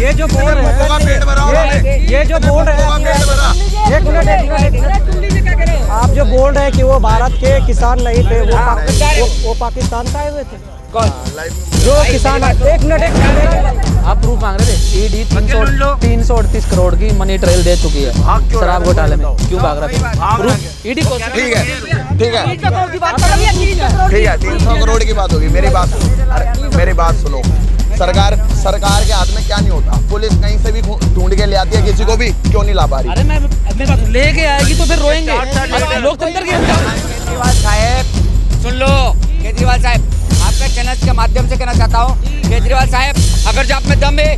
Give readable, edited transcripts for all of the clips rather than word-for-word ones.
ये जो बोल रहे हैं, ये जो बोल रहे हैं, एक मिनट, आप जो बोल रहे हैं कि वो भारत के किसान नहीं थे, वो पाकिस्तान से आए हुए थे जो किसान। एक मिनट, आप प्रूफ मांग रहे थे। ईडी 338 करोड़ की मनी ट्रेल दे चुकी है शराब घोटाले में, क्यों भाग रहे थे? प्रूफ ईडी को। ठीक है 300 करोड़ की बात होगी। मेरी बात सुनो, सरकार के हाथ में क्या नहीं होता। पुलिस कहीं से भी ढूंढ के ले आती है किसी को भी, क्यों नहीं ला पा रही? अरे मैं लेके आएगी तो फिर रोएंगे लोकतंत्र की। केजरीवाल साहब सुन लो, केजरीवाल साहब आपके चैनल के माध्यम से कहना चाहता हूँ, केजरीवाल साहब अगर जो आप में दम है,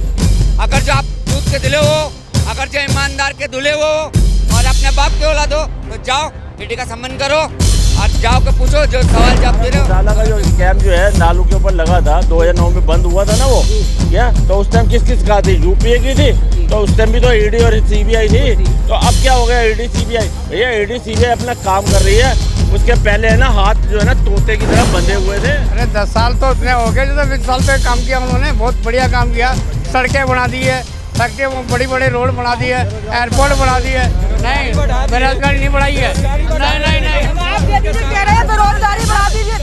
अगर जो आप दूध के दुले हो, अगर जो ईमानदार के दुले हो और अपने बाप के औलाद हो, तो जाओ ईडी का सम्मान करो और जाओ के पूछो जो सवाल जवाब दे रहे हो। घोटाला का जो स्कैम जो है नालू के ऊपर लगा था 2009 में बंद हुआ था ना वो, क्या तो उस टाइम किस का थी? यूपीए की थी, तो उस टाइम भी तो ईडी और सीबीआई थी। तो अब क्या हो गया ईडी सीबीआई? भैया ईडी सीबीआई अपना काम कर रही है, उसके पहले है ना हाथ जो है ना तोते की तरह बंधे हुए थे। अरे 10 साल तो इतने हो गए, जो 20 साल तक काम किया उन्होंने, बहुत बढ़िया काम किया। सड़कें बना दी है, फैक्ट्री बड़ी बड़े रोड बना दी है, एयरपोर्ट बना दी है। नहीं, बेरोजगारी नहीं बढ़ाई है। नहीं कह रहे हैं बेरोजगारी बढ़ा दीजिए।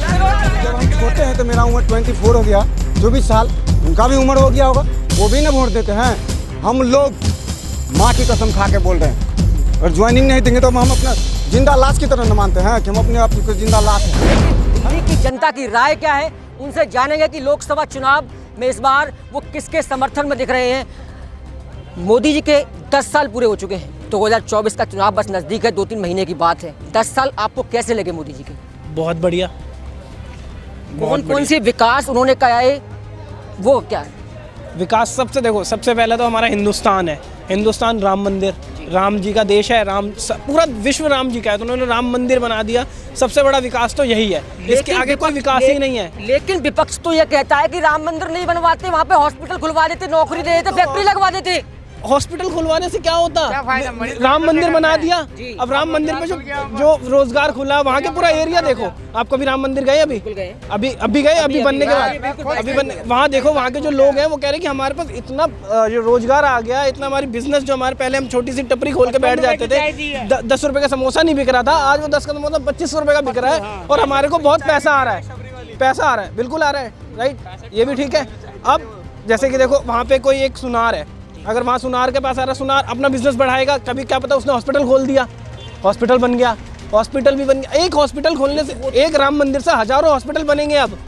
जब हम छोटे हैं तो मेरा उम्र 24 हो गया, 24 साल उनका भी उम्र हो गया होगा, वो भी ना वोट देते हैं। हम लोग माँ की कसम खा के बोल रहे हैं, और ज्वाइनिंग नहीं देंगे तो हम अपना जिंदा लाश की तरह न मानते हैं कि हम अपने आप को जिंदा लाश हैं। दिल्ली की जनता की राय क्या है, उनसे जानेंगे कि लोकसभा चुनाव में इस बार वो किसके समर्थन में दिख रहे हैं। मोदी जी के 10 साल पूरे हो चुके हैं, 2024 का चुनाव बस नज़दीक है, 2-3 महीने की बात है। 10 साल आपको कैसे लगे मोदी जी के? बहुत बढ़िया। कौन से विकास उन्होंने किया है, वो क्या है? विकास सबसे देखो, सबसे पहले तो हमारा हिंदुस्तान है। हिंदुस्तान राम मंदिर, राम जी का देश है, पूरा विश्व राम जी का है, तो उन्होंने राम मंदिर बना दिया। सबसे बड़ा विकास तो यही है, इसके आगे कोई विकास ही नहीं है। लेकिन विपक्ष तो ये कहता है कि राम मंदिर नहीं बनवाते, वहाँ पे हॉस्पिटल खुलवा देते, नौकरी दे देते, फैक्ट्री लगवा देते। हॉस्पिटल खुलवाने से क्या होता? राम मंदिर बना दिया, अब राम मंदिर में जो रोजगार खुला, वहाँ के पूरा एरिया देखो। आप कभी राम मंदिर गए? अभी गए? अभी बनने के बाद वहाँ देखो, वहाँ के जो लोग हैं वो कह रहे हैं कि हमारे पास इतना जो रोजगार आ गया, इतना हमारी बिजनेस, जो हमारे पहले हम छोटी सी टपरी खोल के बैठ जाते थे, 10 रुपए का समोसा नहीं बिक रहा था, आज वो 10 का समोसा 25 रुपए का बिक रहा है, और हमारे को बहुत पैसा आ रहा है, बिल्कुल आ रहा है, राइट? ये भी ठीक है। अब जैसे कि देखो, वहाँ पे कोई एक सुनार है, अगर वहाँ सुनार के पास आ रहा, सुनार अपना बिजनेस बढ़ाएगा, कभी क्या पता उसने हॉस्पिटल खोल दिया, हॉस्पिटल बन गया, हॉस्पिटल भी बन गया। एक हॉस्पिटल खोलने से, एक राम मंदिर से हजारों हॉस्पिटल बनेंगे। अब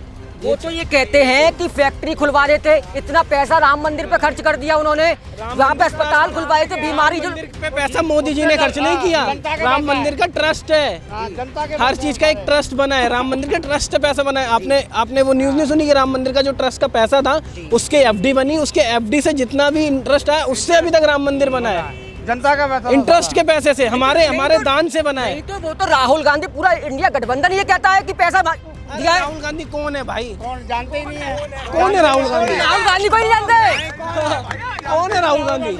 वो तो ये कहते हैं कि फैक्ट्री खुलवा रहे थे, इतना पैसा राम मंदिर पे खर्च कर दिया उन्होंने, वहाँ पे अस्पताल खुलवाए थे, बीमारी जो पे पैसा मोदी जी ने खर्च नहीं किया। राम मंदिर का ट्रस्ट है, हर चीज का एक ट्रस्ट बना है, राम मंदिर का ट्रस्ट पैसा बना है। आपने वो न्यूज नहीं सुनी कि राम मंदिर का जो ट्रस्ट का पैसा था, उसके एफडी बनी, उसके एफडी से जितना भी इंटरेस्ट आया, उससे अभी तक राम मंदिर बना है। जनता का पैसा, इंटरेस्ट के पैसे से, हमारे दान से बना है। तो वो तो राहुल गांधी, पूरा इंडिया गठबंधन ये कहता है कि पैसा दिया है। राहुल गांधी कौन है भाई? कौन जानते ही नहीं है। कौन है राहुल गांधी? राहुल गांधी को नहीं जानते। कौन है राहुल गांधी?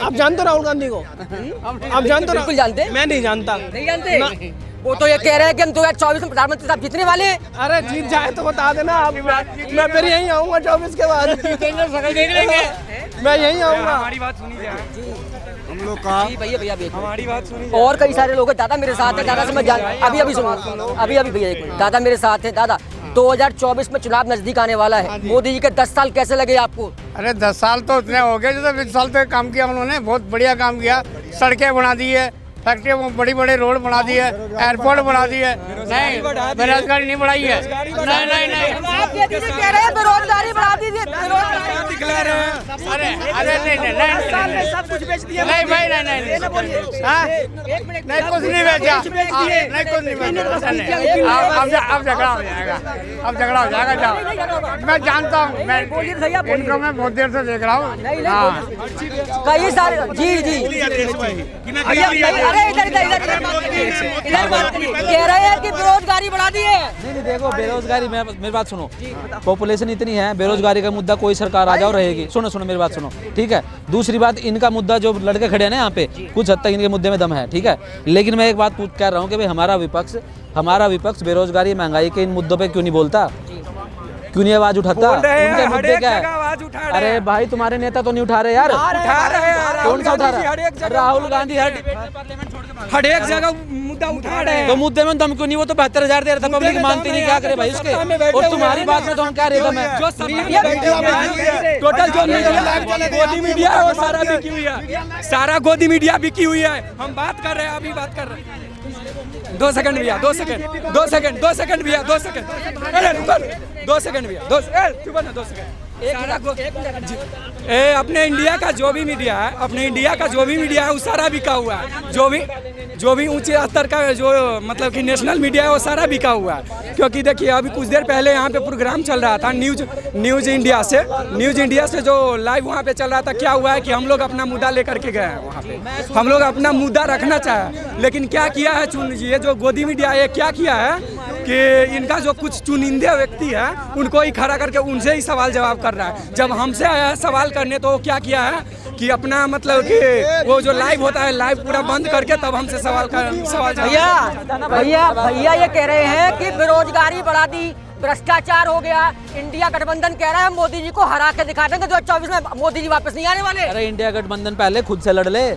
आप जानते हो राहुल गांधी को? आप जानते हो? बिल्कुल जानते। मैं नहीं जानता। नहीं जानते? वो तो ये कह रहे हैं कि हम 2024 में प्रधानमंत्री साहब जीतने वाले हैं। अरे जीत जाए तो बता देना आप, मैं फिर यहीं आऊंगा 24 के बाद। मैं यहीं आऊंगा। हमारी बात सुनी जाए, हम लोग का भैया हमारी बात सुनी। और कई सारे लोग हैं, दादा मेरे साथ है, दादा से मैं जान अभी सुनो, अभी भैया एक मिनट, दादा मेरे साथ है। दादा 2024 में चुनाव नजदीक आने वाला है, मोदी जी के 10 साल कैसे लगे आपको? अरे 10 साल तो इतने हो गए, जो 20 साल तक काम किया उन्होंने, बहुत बढ़िया काम किया। सड़कें बना दी है, फैक्ट्री बड़ी बड़े रोड बना दी है, एयरपोर्ट बना दी है। नहीं, बेरोजगारी नहीं बढ़ाई है। नहीं आप ये कह रहे हैं बेरोजगारी बढ़ा दीजिए। अरे नहीं सब कुछ बेच दिया। नहीं भाई, नहीं कुछ नहीं बेचा, नहीं कुछ नहीं बेचा। अब झगड़ा हो जाएगा, जाओ। मैं जानता हूँ, इनको मैं बहुत देर से देख रहा हूँ। कई सारे जी इधर कह रहे हैं कि बेरोजगारी बढ़ा दी है। नहीं देखो, बेरोजगारी, मेरी बात सुनो, पॉपुलेशन इतनी है, बेरोजगारी का मुद्दा कोई सरकार आ जाओ रहेगी। सुनो मेरी बात सुनो, ठीक है? दूसरी बात, इनका मुद्दा जो लड़के खड़े हैं ना यहाँ पे, कुछ हद तक इनके मुद्दे में दम है, ठीक है? लेकिन मैं एक बात कह रहा हूँ कि भाई हमारा विपक्ष बेरोजगारी, महंगाई के इन मुद्दों पे क्यों नहीं बोलता? क्यों नहीं आवाज उठाता? बोल रहे हैं, उनके हर मुद्दे एक क्या जगह है? आवाज उठा रहे अरे हैं। भाई तुम्हारे नेता तो नहीं उठा रहे यार। उठा रहे हैं, कौन सा उठा रहा हर एक है? जगह राहुल गांधी हर हर एक जगह मुद्दा उठा रहे हैं। तो मुद्दे में दम क्यों नहीं? वो तो 72,000 दे रहा था, पब्लिक मानती नहीं, क्या करे भाई उसके? और तुम्हारी बात में तो हम क्या रेदम है? जो टोटल जो गोदी मीडिया है वो सारा बिकी हुई है, सारा गोदी मीडिया बिकी हुई है। हम बात कर रहे हैं, अभी बात कर रहे हैं। 2 सेकंड भैया, 2 सेकंड भैया, 2 सेकंड, 2 सेकंड, चुप ना 2 सेकंड। अपने इंडिया का जो भी मीडिया है, अपने इंडिया का जो भी मीडिया है वो सारा बिका हुआ है। जो भी ऊंचे स्तर का जो मतलब कि नेशनल मीडिया है वो सारा बिका हुआ है। क्योंकि देखिए अभी कुछ देर पहले यहाँ पे प्रोग्राम चल रहा था न्यूज इंडिया से जो लाइव वहाँ पे चल रहा था। क्या हुआ है कि हम लोग अपना मुद्दा लेकर के गए हैं वहाँ पे, हम लोग अपना मुद्दा रखना चाहे, लेकिन क्या किया है ये जो गोदी मीडिया है क्या किया है कि इनका जो कुछ चुनिंदे व्यक्ति है उनको ही खड़ा करके उनसे ही सवाल जवाब कर रहा है। जब हमसे आया है सवाल करने तो क्या किया है कि अपना मतलब कि वो जो लाइव होता है लाइव पूरा बंद करके तब हमसे सवाल भैया ये कह रहे हैं कि बेरोजगारी बढ़ा दी, भ्रष्टाचार हो गया। इंडिया गठबंधन कह रहा है मोदी जी को हरा के दिखा देंगे 2024 में, मोदी जी वापस नहीं आने वाले। अरे इंडिया गठबंधन पहले खुद से लड़ ले।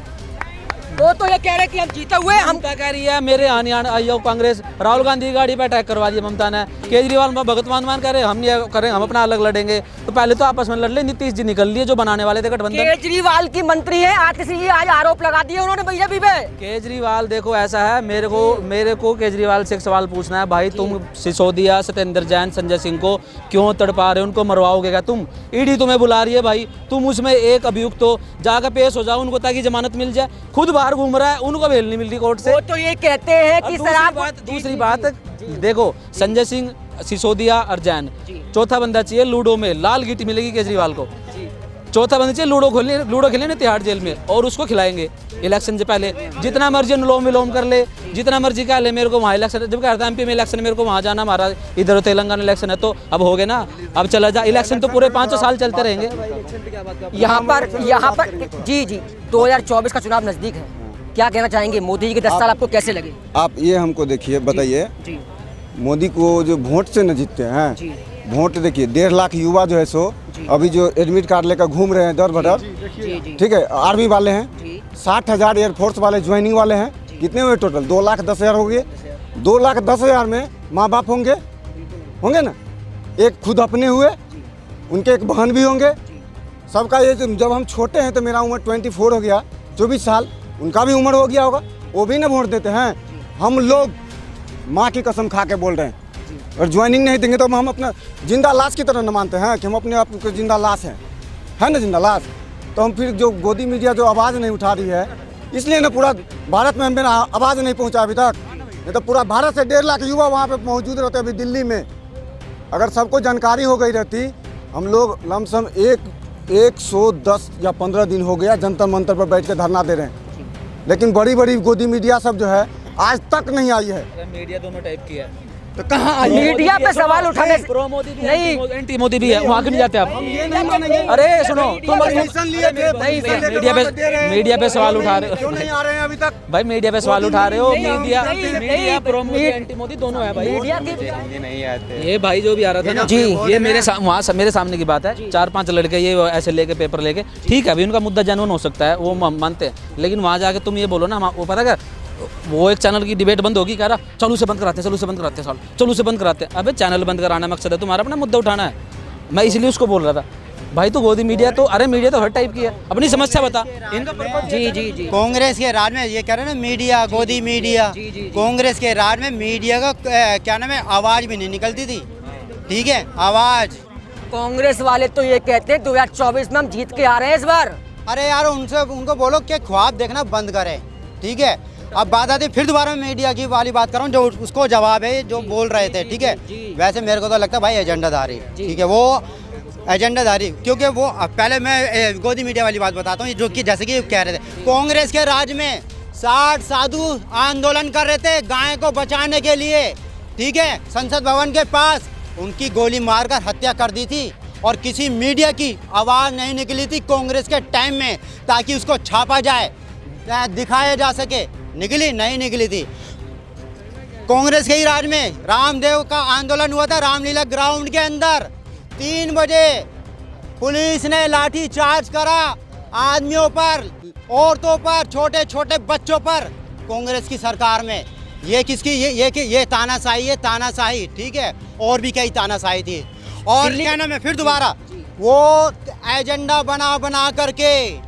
वो तो ये कह रहे हैं कि हम जीते हुए हम क्या कह रही है? मेरे आने कांग्रेस राहुल गांधी की गाड़ी पे अटैक करवा दिया ममता ने। केजरीवाल भगत मान करे हम ये करें, हम अपना अलग लड़ेंगे। तो पहले तो आपस में लड़ ले। नीतीश जी निकल लिए जो बनाने वाले थे गठबंधन। केजरीवाल की मंत्री है आतिशी जी, आज आरोप लगा दिए उन्होंने बीजेपी पे। केजरीवाल देखो ऐसा है, मेरे को केजरीवाल से एक सवाल पूछना है भाई, तुम सिसोदिया, सत्येंद्र जैन, संजय सिंह को क्यों तड़पा रहे हो? उनको मरवाओगे क्या तुम? ईडी तुम्हें बुला रही है भाई, तुम उसमें एक अभियुक्त हो, जाकर पेश हो जाओ उनको ताकि जमानत मिल जाए। खुद बाहर घूम रहा है, उनको बेल नहीं मिल रही कोर्ट से। वो तो ये कहते हैं कि दूसरी बात देखो, संजय सिंह, सिसोदिया और जैन, चौथा बंदा चाहिए लूडो में। लाल गीटी मिलेगी केजरीवाल को, चौथा बंदा चाहिए लूडो खेलने तिहाड़ जेल में, और उसको खिलाएंगे इलेक्शन से पहले। जितना मर्जी अनुलोम विलोम कर ले, जितना मर्जी कह ले मेरे को वहाँ इलेक्शन, जब कहता है एमपी में इलेक्शन मेरे को वहाँ जाना, हमारा इधर तेलंगाना इलेक्शन है, तो अब हो गए ना, अब चला जा। इलेक्शन तो पूरे 5 साल चलते रहेंगे। यहाँ पर जी 2024 का चुनाव नजदीक है, क्या कहना चाहेंगे? मोदी जी के 10 साल आपको कैसे लगे? आप ये हमको देखिए, बताइए, मोदी को जो वोट से न जीतते हैं, वोट देखिए 1.5 लाख युवा जो है सो अभी जो एडमिट कार्ड लेकर घूम रहे हैं दर बदर, ठीक है, आर्मी वाले हैं, 60,000 एयरफोर्स वाले ज्वाइनिंग वाले हैं। कितने हुए टोटल? 2,10,000 हो गए। 2,10,000 में माँ बाप होंगे ना, एक खुद अपने हुए, उनके एक बहन भी होंगे, सबका ये। जब हम छोटे हैं तो मेरा उम्र 24 हो गया, 24 साल, उनका भी उम्र हो गया होगा, वो भी ना वोट देते हैं। हम लोग माँ की कसम खा के बोल रहे हैं, और ज्वाइनिंग नहीं देंगे तो हम अपना जिंदा लाश की तरह न मानते हैं कि हम अपने आप को जिंदा लाश हैं, है ना, जिंदा लाश। तो हम फिर जो गोदी मीडिया जो आवाज़ नहीं उठा रही है, इसलिए ना पूरा भारत में मेरा आवाज़ नहीं पहुंचा अभी तक। नहीं तो पूरा भारत से 1.5 लाख युवा वहाँ पे मौजूद रहते अभी दिल्ली में। अगर सबको जानकारी हो गई रहती, हम लोग लमसम 110 या 15 दिन हो गया जंतर मंतर पर बैठ के धरना दे रहे हैं, लेकिन बड़ी बड़ी गोदी मीडिया सब जो है आज तक नहीं आई है। मीडिया दोनों टाइप की है, तो कहाँ मीडिया पे सवाल उठाने से प्रो मोदी भी नहीं, एंटी मोदी भी है, वहाँ क्यों नहीं जाते आप? अरे सुनो, तुम मीडिया पे सवाल उठा रहे हो, क्यों नहीं आ रहे हैं अभी तक? भाई मीडिया पे सवाल उठा रहे हो। Media pro Modi anti Modi दोनों है भाई। मीडिया की ये भाई जो भी आ रहा था ना जी, ये मेरे सामने की बात है। 4-5 लड़के ये ऐसे लेके पेपर लेके, ठीक है, अभी उनका मुद्दा जेन्युइन हो सकता है, वो मानते हैं, लेकिन वहाँ जाके तुम ये बोलो ना, वो पता क्या, वो एक चैनल की डिबेट बंद होगी, कह रहा चलो उसे बंद कराते हैं, चलो उसे बंद कराते हैं, चलो उसे बंद कराते हैं। अबे चैनल बंद कराना मकसद है तुम्हारा, अपना मुद्दा उठाना है। मैं इसलिए उसको बोल रहा था भाई, तो गोदी मीडिया तो, अरे मीडिया तो हर टाइप की है, अपनी समस्या बता इनका। जी कांग्रेस के राज में ये कह रहे हैं ना, मीडिया गोदी मीडिया, कांग्रेस के राज में मीडिया का क्या नाम है, आवाज़ भी नहीं निकलती थी, ठीक है, आवाज़। कांग्रेस वाले तो ये कहते हैं 2024 में हम जीत के आ रहे हैं इस बार। अरे यार उनको बोलो कि ख्वाब देखना बंद करें, ठीक है। अब बात आती फिर दोबारा मीडिया की वाली बात कर रहा हूँ, जो उसको जवाब है जो बोल रहे थे, ठीक है। वैसे मेरे को तो लगता है भाई एजेंडाधारी, ठीक है, वो एजेंडाधारी, क्योंकि वो पहले मैं गोदी मीडिया वाली बात बताता हूँ, जो कि जैसे कि कह रहे थे कांग्रेस के राज में 60 साधु आंदोलन कर रहे थे गाय को बचाने के लिए, ठीक है, संसद भवन के पास उनकी गोली मारकर हत्या कर दी थी, और किसी मीडिया की आवाज़ नहीं निकली थी कांग्रेस के टाइम में ताकि उसको छापा जाए, दिखाया जा सके। निकली नहीं निकली थी। कांग्रेस के ही राज में रामदेव का आंदोलन हुआ था रामलीला ग्राउंड के अंदर, 3 बजे पुलिस ने लाठी चार्ज करा आदमियों पर, औरतों पर, छोटे छोटे बच्चों पर कांग्रेस की सरकार में। ये किसकी ये तानाशाही है, तानाशाही, ठीक है। और भी कई तानाशाही थी। और क्या नाम है, फिर दोबारा वो एजेंडा बना करके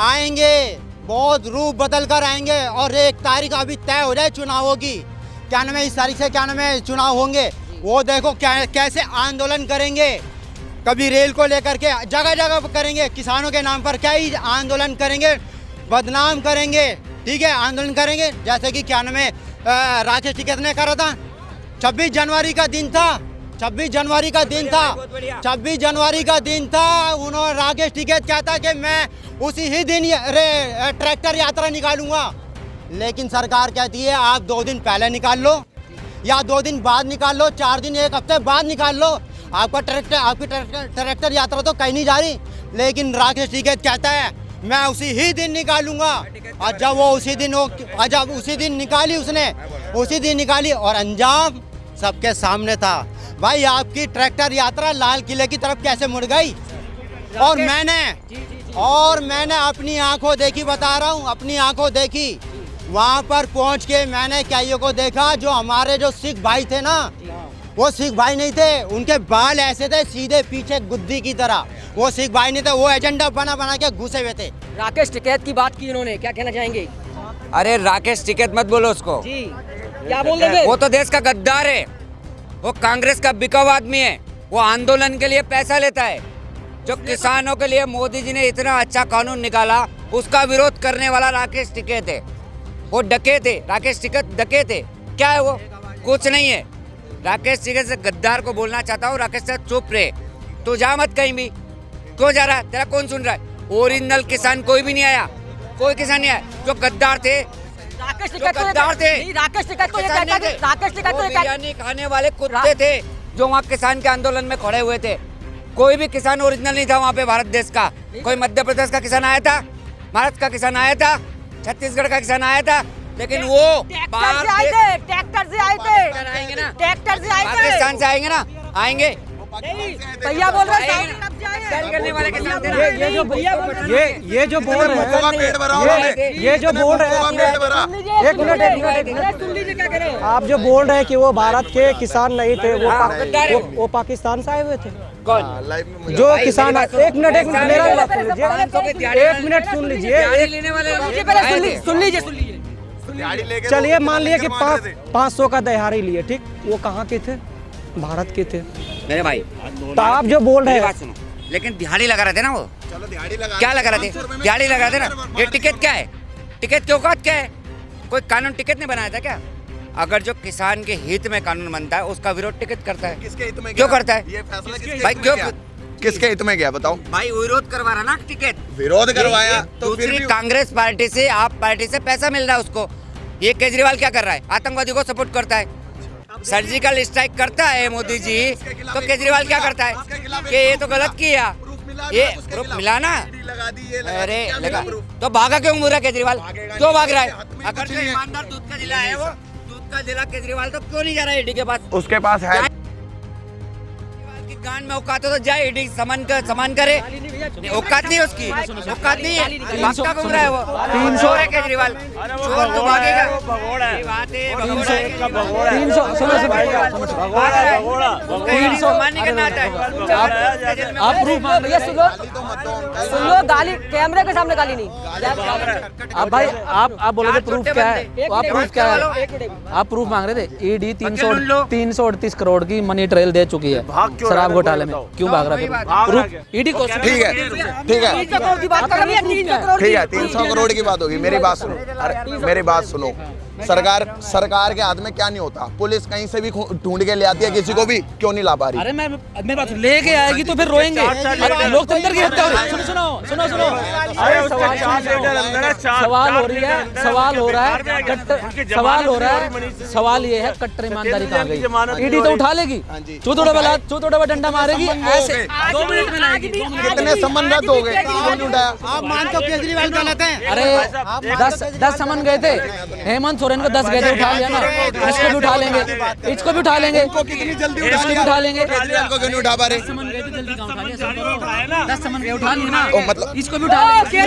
आएंगे, बहुत रूप बदल कर आएंगे। और 1 तारीख अभी तय हो जाए चुनावों की, क्या नाम है, इस तारीख से क्या नाम है चुनाव होंगे। वो देखो कैसे आंदोलन करेंगे, कभी रेल को लेकर के जगह जगह करेंगे, किसानों के नाम पर क्या ही आंदोलन करेंगे, बदनाम करेंगे, ठीक है, आंदोलन करेंगे। जैसे कि क्या नाम है राकेश टिकैत ने करा था, 26 जनवरी का दिन था, 26 जनवरी का दिन था, 26 जनवरी का दिन था। उन्होंने राकेश टिकैत कहता कि मैं उसी ही दिन ट्रैक्टर यात्रा निकालूंगा, लेकिन सरकार कहती है आप 2 दिन पहले निकाल लो या 2 दिन बाद निकाल लो, 4 दिन 1 हफ्ते बाद निकाल लो, आपकी ट्रैक्टर यात्रा तो कहीं नहीं जा रही। लेकिन राकेश टिकैत कहता है मैं उसी ही दिन निकालूंगा। और जब वो उसी दिन निकाली, उसने उसी दिन निकाली और अंजाम सबके सामने था। भाई आपकी ट्रैक्टर यात्रा लाल किले की तरफ कैसे मुड़ गई। और मैंने अपनी आंखों देखी, बता रहा हूँ, अपनी आंखों देखी। वहाँ पर पहुँच के मैंने कईयों को देखा, जो हमारे जो सिख भाई थे ना, वो सिख भाई नहीं थे, उनके बाल ऐसे थे सीधे पीछे गुद्दी की तरह। वो सिख भाई नहीं थे, वो एजेंडा बना के घुसे हुए थे। राकेश टिकैत की बात की इन्होंने, क्या कहना चाहेंगे? अरे राकेश टिकैत मत बोलो उसको जी, क्या बोल रहे थे? वो तो देश का गद्दार है, वो कांग्रेस का बिकाऊ आदमी है, वो आंदोलन के लिए पैसा लेता है। जो किसानों के लिए मोदी जी ने इतना अच्छा कानून निकाला, उसका विरोध करने वाला राकेश टिकैत है। वो डकैत है, राकेश टिकैत डकैत है। क्या है वो? कुछ नहीं है। राकेश टिकैत से गद्दार को बोलना चाहता हूँ, राकेश टिकैत चुप रहे, तो जा मत कहीं भी। क्यों जा रहा है? तेरा कौन सुन रहा है? ओरिजिनल किसान कोई भी नहीं आया, कोई किसान नहीं आया। जो गद्दार थे, राकेश टिकैत तो गद्दार थे, राकेश टिकैत तो ये कहता है, राकेश टिकैत तो ये कहता है, बिरयानी खाने वाले कुत्ते थे जो वहाँ किसान के आंदोलन में खड़े हुए थे। कोई भी किसान ओरिजिनल नहीं था वहाँ पे भारत देश का। कोई मध्य प्रदेश का किसान आया था, महाराष्ट्र का किसान आया था, छत्तीसगढ़ का किसान आया था, लेकिन वो ट्रैक्टर से आए थे, ट्रैक्टर से आए थे, आएंगे ना, ट्रैक्टर से आए थे, पाकिस्तान से आएंगे ना, आएंगे। भैया बोल रहे हैं करने वाले किसान थे ना। ये जो भैया ये जो बोल रहे हैं, ये जो बोल रहे हैं, एक मिनट सुन लीजिए क्या कह रहे हैं। आप जो बोल रहे हैं कि वो भारत के किसान नहीं थे, वो पाकिस्तान से आए हुए थे। कौन? जो किसान, एक मिनट मेरा बात सुन लीजिए, 1 मिनट सुन लीजिए, लेने वाले सुन लीजिए। चलिए मान लिए कि 500 का दिहाड़ी लिए, ठीक, वो कहाँ के थे? भारत के थे मेरे भाई। तो आप जो बोल रहे हैं, सुनो, लेकिन दिहाड़ी लगा रहे थे ना वो। क्या लगा रहे थे? दिहाड़ी लगा रहे थे ना। ये टिकट क्या है? टिकट की औकात क्या है? कोई कानून टिकट ने बनाया था क्या? अगर जो किसान के हित में कानून बनता है, उसका विरोध टिकट करता है। किसके हित में क्यों करता है ये फैसला? भाई? क्यों? किसके हित में गया बताओ? भाई विरोध करवा रहा ना टिकट, विरोध करवाया तो फिर दूसरी कांग्रेस पार्टी से, आप पार्टी से पैसा मिल रहा है उसको। ये केजरीवाल क्या कर रहा है? आतंकवादी को सपोर्ट करता है, सर्जिकल स्ट्राइक करता है मोदी जी। तो केजरीवाल क्या करता है कि ये तो गलत किया, ये प्रूफ मिला ना। अरे लगा तो भागा क्यों मुरा केजरीवाल? क्यों भाग रहा है? अगर जो ईमानदार दूध का जिला है, वो दूध का जिला केजरीवाल तो क्यों नहीं जा रहा है ईडी के पास? उसके पास है गान में औकात हो तो जाए ईडी समान करे। औकात नहीं उसकी, औकात नहीं है, भागता घूम रहा है वो। 300 है केजरीवाल, चोर तो भागेगा। ये बात है, 300 मानने का नाता है। आप प्रूफ मांग रहे हैं, सुन लो, गाली कैमरे के सामने गाली नहीं। अब भाई आप बोले थे प्रूफ क्या है? आप प्रूफ क्या है? आप प्रूफ मांग रहे थे। ईडी 338 करोड़ की मनी ट्रेल दे चुकी है शराब घोटाले में, क्यों भाग रहा है? प्रूफ ईडी को। ठीक है, ठीक है, ठीक है, 300 करोड़ की बात होगी। मेरी बात सुनो, अरे मेरी बात सुनो। सरकार के हाथ में क्या नहीं होता। पुलिस कहीं से भी ढूंढ के ले आती है, किसी को भी क्यों नहीं ला पा रही? अरे मैं मेरी बात लेके आएगी तो फिर रोएंगे। लोकतंत्र की हत्या हो रही है। सुनो सवाल हो रही है, सवाल हो रहा है, सवाल ये है कट्टर ईमानदारी कहाँ गई? ईडी तो उठा लेगी, चौथोड़ा डंडा मारेगी ऐसे 2 मिनट में लाएगी। कितने समन रद्द हो गए, किसी को नहीं उठाया। आप मानते हो केजरीवाल गलत है? अरे 10 समन गए थे, हेमंत सोरेन को 10 गए थे, उठा लिया ना। इसको भी उठा लेंगे, इसको भी उठा लेंगे, कितनी जल्दी इसको भी उठा लेंगे। केजरीवाल को क्यों नहीं उठा पा रहे? 10 समन के उठा लिए ना, ओ, मतलब इसको भी उठा लेंगे।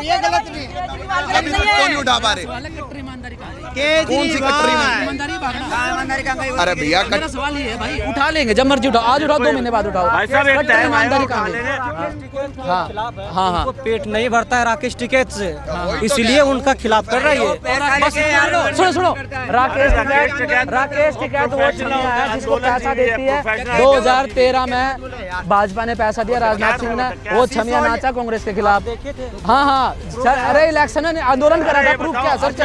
ये गलत नहीं अभी तक क्यों नहीं उठा पा रहे? कौन सी कटरी में? अरे भैया मेरा सवाल ये है भाई, उठा लेंगे जब मर्जी उठाओ, आज उठाओ 2 महीने बाद उठाओ। भाई साहब एक टाइम ईमानदारी कहाँ है? हाँ हाँ पेट नहीं भरता है राकेश टिकैत से, इसीलिए उनका खिलाफ कर रही है। सुनो राकेश टिकैत वो चुनिया है जिसको पैसा देती है। 2013 में भाजपा ने पैसा दिया राजनाथ सिंह ने, वो छमिया नाचा कांग्रेस के खिलाफ। हाँ सर, अरे इलेक्शन में आंदोलन करा था, प्रूफ क्या? सर्च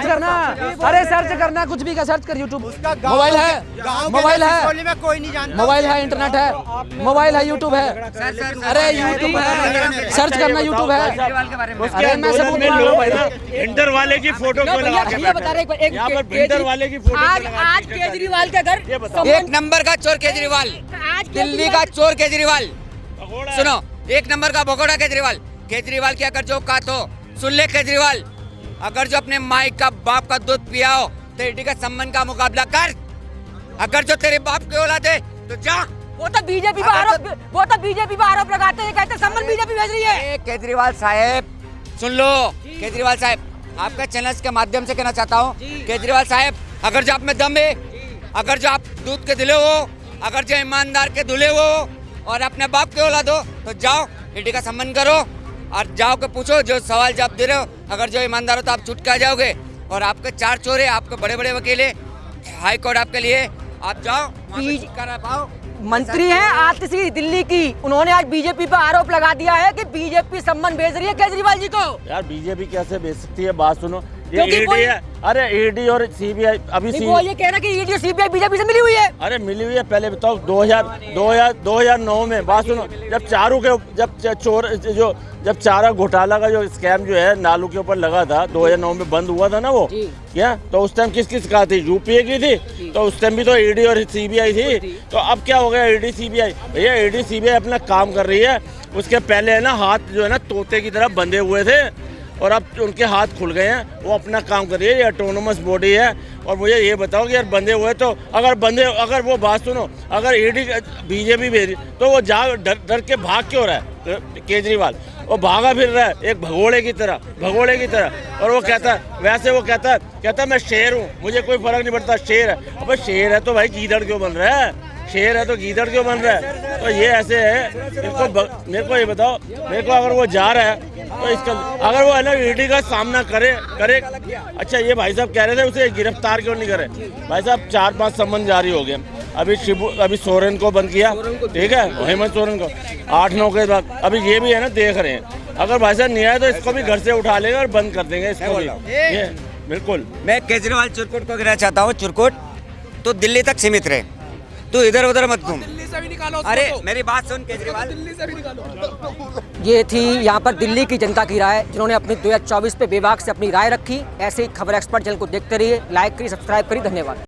करना, अरे सर्च करना, कुछ भी का सर्च कर, यूट्यूब मोबाइल है, कोई नहीं जानता, मोबाइल है, इंटरनेट है, मोबाइल है, यूट्यूब है, अरे यूट्यूब है, सर्च करना, यूट्यूब है। अरे मैं सबूत इंटर वाले की फोटो क्यों लगा के बता रहे यहाँ पर इंटर वाले की फोटो आज केजरीवाल के घर 1 नंबर का चोर केजरीवाल, दिल्ली का चोर केजरीवाल। सुनो, 1 नंबर का भगोड़ा केजरीवाल की अगर जो औकात हो, सुन ले केजरीवाल, अगर जो अपने माई का बाप का दूध पिया हो तो ईडी का सम्मान का मुकाबला कर। अगर जो तेरे बाप की औलाद है तो जा। वो तो बीजेपी पे आरोप लगाते हैं, कहते सम्मान बीजेपी भेज रही है। केजरीवाल साहब सुन लो, केजरीवाल साहब आपका चैनल के माध्यम से कहना चाहता हूँ, केजरीवाल साहब अगर जो आप में दम है, अगर जो आप दूध के धुले हो, अगर जो ईमानदार के धुले हो और अपने बाप के औलाद हो तो जाओ ईडी का सम्मान करो और जाओ के पूछो, जो सवाल जवाब दे रहे हो, अगर जो ईमानदार हो तो आप छूट के आ जाओगे। और आपके 4 चोर है, आपके बड़े बड़े वकील है, हाई कोर्ट आपके लिए, आप जाओ करा पाओ। मंत्री हैं आरती सिंह दिल्ली की, उन्होंने आज बीजेपी पर आरोप लगा दिया है कि बीजेपी सम्मान भेज रही है केजरीवाल जी को। यार बीजेपी कैसे भेज सकती है? बात सुनो, ये क्योंकि ईडी है, अरे ईडी और सीबीआई अभी वो ये कहना कि ईडी और सीबीआई बीजेपी से मिली हुई है। अरे मिली हुई है, पहले बताओ 2009 में, बात सुनो, जब चारों के जब चारा घोटाला का जो स्कैम जो है नालू के ऊपर लगा था, 2009 में बंद हुआ था ना वो, क्या तो उस टाइम किस का थी? यूपीए की थी, तो उस टाइम भी तो ईडी और सीबीआई थी। तो अब क्या हो गया? ईडी सीबीआई, भैया ईडी सीबीआई अपना काम कर रही है। उसके पहले है ना हाथ जो है ना तोते की तरह बंधे हुए थे और अब उनके हाथ खुल गए हैं, वो अपना काम कर रही है, ये ऑटोनोमस बॉडी है। और मुझे ये बताओ कि यार बंधे हुए तो अगर वो बात सुनो, अगर ईडी बीजेपी भेजी तो वो डर के भाग क्यों रहा है केजरीवाल? वो भागा फिर रहा है एक भगोड़े की तरह। और वो कहता है मैं शेर हूँ, मुझे कोई फर्क नहीं पड़ता, शेर है। अब शेर है तो भाई गीदड़ क्यों बन रहा है? शेर है तो गीदड़ क्यों बन रहा है? तो ये ऐसे है। मेरे को ये बताओ, मेरे को अगर वो जा रहा है तो इसका अगर वो है ना ईडी का सामना करे। अच्छा ये भाई साहब कह रहे थे उसे गिरफ्तार क्यों नहीं करे? भाई साहब 4-5 सम्मन जारी हो गए। अभी सोरेन को बंद किया, ठीक है, हेमंत सोरेन को 8-9 के बाद अभी ये भी है ना देख रहे हैं। अगर भाई साहब नहीं आए तो इसको भी घर से उठा लेंगे और बंद कर देंगे इसको भी। ये बिल्कुल मैं केजरीवाल चुरकुट को कहना चाहता हूँ, चुरकुट तो दिल्ली तक सीमित रहे, तू इधर उधर मत घूम। अरे मेरी बात सुन केजरीवाल, ये थी यहाँ पर दिल्ली की जनता की राय, जिन्होंने अपनी 2024 पे बेबाक से अपनी राय रखी। ऐसे ही खबर एक्सपर्ट चैनल को देखते रहिए, लाइक करिए, सब्सक्राइब करिए। धन्यवाद।